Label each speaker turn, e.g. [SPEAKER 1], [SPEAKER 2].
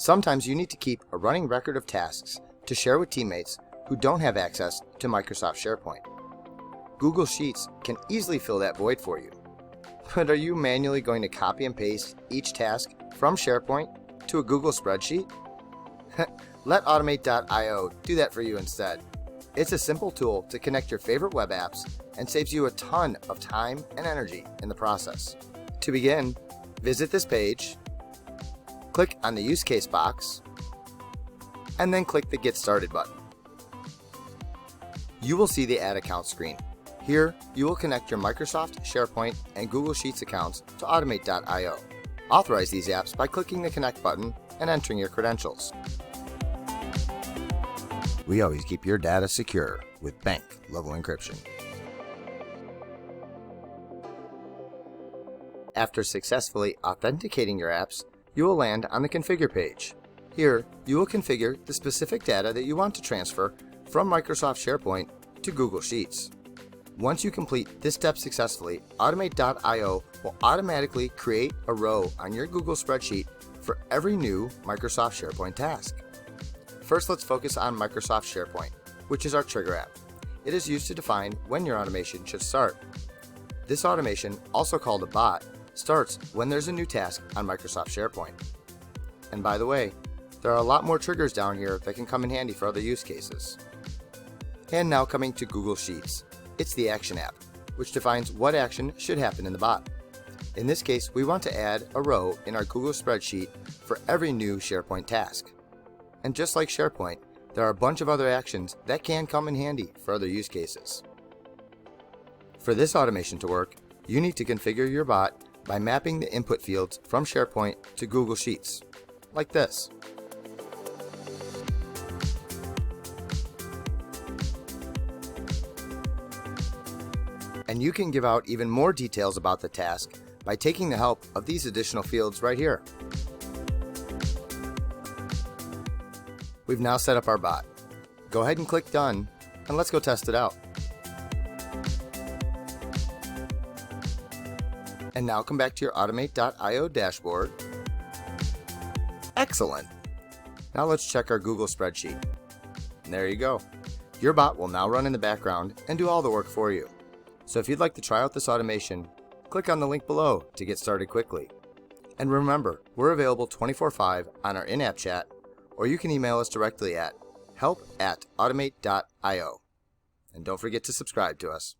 [SPEAKER 1] Sometimes you need to keep a running record of tasks to share with teammates who don't have access to Microsoft SharePoint. Google Sheets can easily fill that void for you. But are you manually going to copy and paste each task from SharePoint to a Google spreadsheet? Let Automate.io do that for you instead. It's a simple tool to connect your favorite web apps and saves you a ton of time and energy in the process. To begin, visit this page, click on the use case box, and then click the Get Started button. You will see the Add Account screen. Here, you will connect your Microsoft, SharePoint, and Google Sheets accounts to Automate.io. Authorize these apps by clicking the Connect button and entering your credentials. We always keep your data secure with bank-level encryption. After successfully authenticating your apps, you will land on the Configure page. Here, you will configure the specific data that you want to transfer from Microsoft SharePoint to Google Sheets. Once you complete this step successfully, Automate.io will automatically create a row on your Google spreadsheet for every new Microsoft SharePoint task. First, let's focus on Microsoft SharePoint, which is our trigger app. It is used to define when your automation should start. This automation, also called a bot, starts when there's a new task on Microsoft SharePoint. And by the way, there are a lot more triggers down here that can come in handy for other use cases. And now coming to Google Sheets. It's the Action app, which defines what action should happen in the bot. In this case, we want to add a row in our Google spreadsheet for every new SharePoint task. And just like SharePoint, there are a bunch of other actions that can come in handy for other use cases. For this automation to work, you need to configure your bot by mapping the input fields from SharePoint to Google Sheets, like this. And you can give out even more details about the task by taking the help of these additional fields right here. We've now set up our bot. Go ahead and click Done, and let's go test it out. And now come back to your Automate.io dashboard. Excellent! Now let's check our Google spreadsheet. And there you go. Your bot will now run in the background and do all the work for you. So if you'd like to try out this automation, click on the link below to get started quickly. And remember, we're available 24/5 on our in-app chat, or you can email us directly at help@automate.io. And don't forget to subscribe to us.